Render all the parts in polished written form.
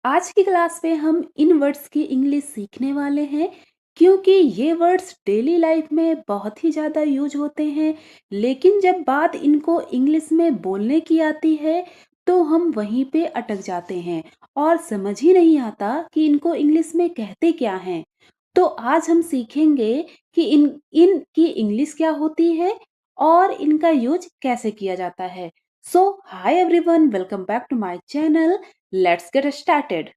आज की क्लास में हम इन वर्ड्स की इंग्लिश सीखने वाले हैं क्योंकि ये वर्ड्स डेली लाइफ में बहुत ही ज़्यादा यूज होते हैं। लेकिन जब बात इनको इंग्लिश में बोलने की आती है तो हम वहीं पे अटक जाते हैं और समझ ही नहीं आता कि इनको इंग्लिश में कहते क्या हैं। तो आज हम सीखेंगे कि इनकी इंग्लिश क्या होती है और इनका यूज कैसे किया जाता है। So hi everyone, welcome back to my channel. Let's get started.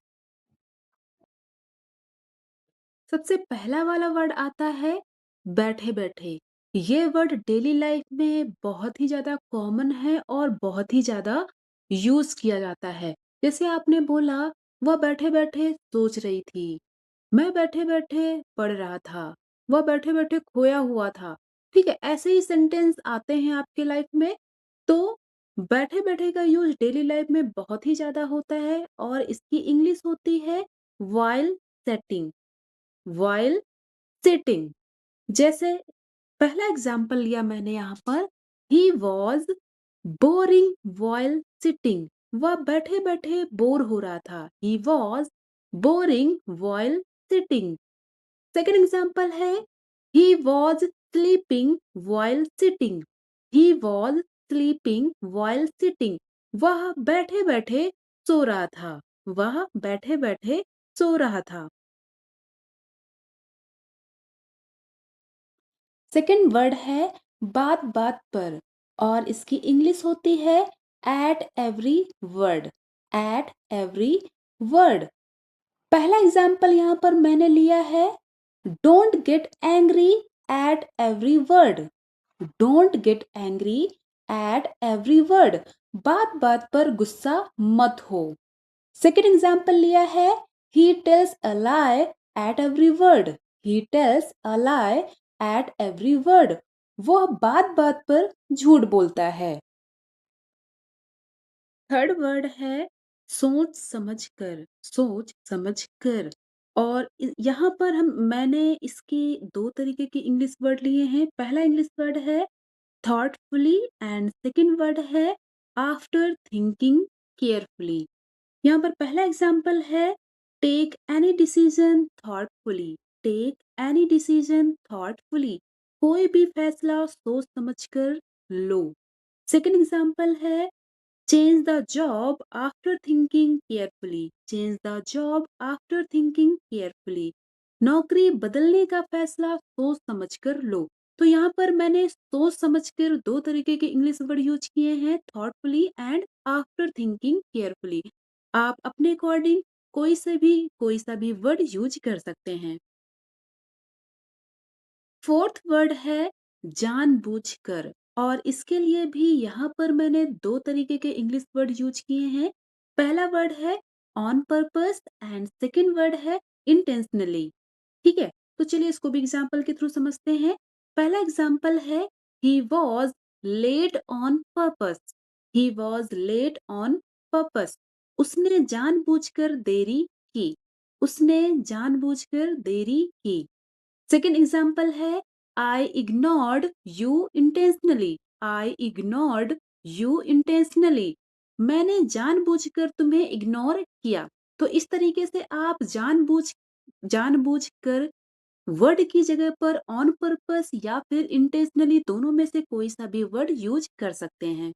सबसे पहला वाला वर्ड आता है बैठे बैठे। ये वर्ड डेली लाइफ में बहुत ही ज्यादा कॉमन है और बहुत ही ज्यादा यूज किया जाता है। जैसे आपने बोला, वह बैठे बैठे सोच रही थी, मैं बैठे बैठे पढ़ रहा था, वह बैठे बैठे खोया हुआ था। ठीक है, ऐसे ही सेंटेंस आते हैं आपके लाइफ में। तो बैठे बैठे का यूज डेली लाइफ में बहुत ही ज्यादा होता है और इसकी इंग्लिश होती है वाइल सेटिंग। While sitting. जैसे पहला एग्जाम्पल लिया मैंने यहाँ पर, he was boring while sitting. वह बैठे बैठे बोर हो रहा था। He was boring while sitting. Second example है, he was sleeping while sitting. He was sleeping while sitting. वह बैठे बैठे सो रहा था। वह बैठे बैठे सो रहा था। सेकंड वर्ड है बात बात पर और इसकी इंग्लिश होती है at every word. At every word. पहला एग्जाम्पल यहाँ पर मैंने लिया है, don't get angry at every word. Don't get angry at every word. बात बात पर गुस्सा मत हो। सेकेंड एग्जाम्पल लिया है, he tells a lie at every word. He tells a lie at every word. वह बात बात पर झूठ बोलता है। थर्ड वर्ड है सोच समझ कर। सोच समझ कर। और यहाँ पर मैंने इसके दो तरीके के इंग्लिश वर्ड लिए हैं। पहला इंग्लिश वर्ड है थॉटफुली एंड सेकंड वर्ड है आफ्टर थिंकिंग केयरफुली। यहाँ पर पहला एग्जाम्पल है, take any decision thoughtfully. Take any decision thoughtfully. कोई भी फैसला सोच समझकर लो। सेकंड एग्जाम्पल है, change the job after thinking carefully. Change the job after thinking carefully. नौकरी बदलने का फैसला सोच समझकर लो। तो यहाँ पर मैंने सोच समझकर दो तरीके के इंग्लिश वर्ड यूज किए हैं, thoughtfully and after thinking carefully. आप अपने अकॉर्डिंग कोई सा भी वर्ड यूज कर सकते हैं। फोर्थ वर्ड है जानबूझकर और इसके लिए भी यहाँ पर मैंने दो तरीके के इंग्लिश वर्ड यूज किए हैं। पहला वर्ड है on purpose and second word है इंटेंशनली। ठीक है, तो चलिए इसको भी एग्जाम्पल के थ्रू समझते हैं। पहला एग्जाम्पल है, he was late on purpose. He was late on purpose. उसने जानबूझकर देरी की। उसने जानबूझकर देरी की। सेकेंड एग्जाम्पल है, I ignored you intentionally. I ignored you intentionally. मैंने जानबूझकर तुम्हें इग्नोर किया। तो इस तरीके से आप जानबूझकर वर्ड की जगह पर ऑन पर्पस या फिर इंटेंशनली दोनों में से कोई सा भी वर्ड यूज कर सकते हैं।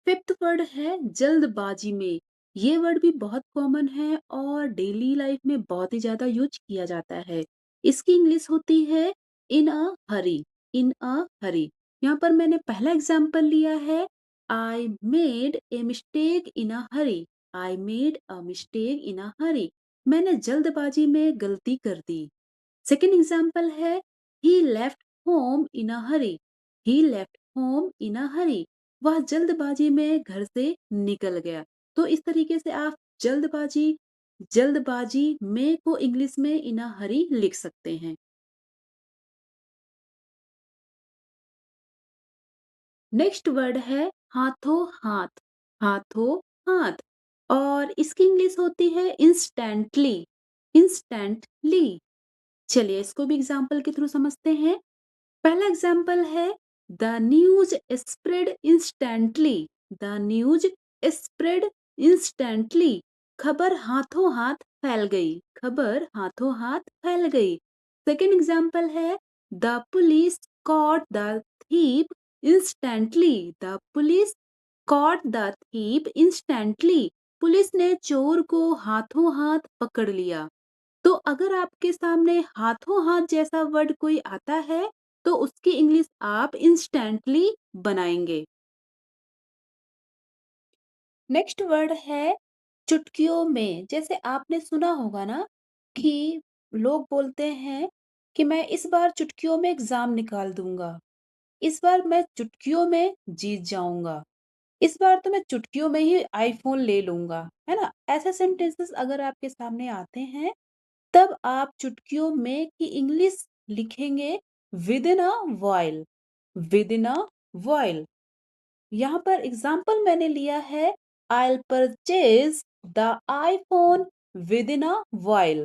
फिफ्थ वर्ड है जल्दबाजी में। ये वर्ड भी बहुत कॉमन है और डेली लाइफ में बहुत ही ज्यादा यूज किया जाता है। इसकी इंग्लिश होती है इन अ हरी। इन अ हरी। यहाँ पर मैंने पहला एग्जाम्पल लिया है, I made a mistake in a hurry. I made a mistake in a hurry. मैंने जल्दबाजी में गलती कर दी। सेकेंड एग्जाम्पल है, he left home in a hurry. He left home in a hurry. वह जल्दबाजी में घर से निकल गया। तो इस तरीके से आप जल्दबाजी जल्दबाजी में को इंग्लिश में इन अ हरी लिख सकते हैं। नेक्स्ट वर्ड है हाथों हाथ। हाथों हाथ। और इसकी इंग्लिश होती है इंस्टेंटली। इंस्टेंटली। चलिए इसको भी एग्जाम्पल के थ्रू समझते हैं। पहला एग्जाम्पल है, the news spread instantly. The news spread instantly खबर हाथों हाथ फैल गई, खबर हाथों हाथ फैल गई। सेकंड एग्जांपल है the police caught the thief instantly, the police caught the thief instantly, police ने चोर को हाथों हाथ पकड़ लिया। तो अगर आपके सामने हाथों हाथ जैसा वर्ड कोई आता है तो उसकी इंग्लिश आप इंस्टेंटली बनाएंगे। नेक्स्ट वर्ड है चुटकियों में। जैसे आपने सुना होगा ना कि लोग बोलते हैं कि मैं इस बार चुटकियों में एग्जाम निकाल दूंगा, इस बार मैं चुटकियों में जीत जाऊंगा, इस बार तो मैं चुटकियों में ही आईफोन ले लूंगा, है ना? ऐसे सेंटेंसेस अगर आपके सामने आते हैं तब आप चुटकियों में की इंग्लिश लिखेंगे with in a while, with in a while. यहाँ पर एग्जाम्पल मैंने लिया है I'll purchase the iPhone within a while.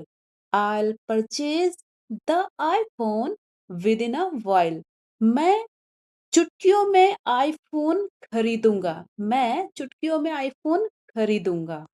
I'll purchase the iPhone within a while. मैं चुटकियों में आईफोन खरीदूंगा, मैं चुटकियों में आईफोन खरीदूंगा।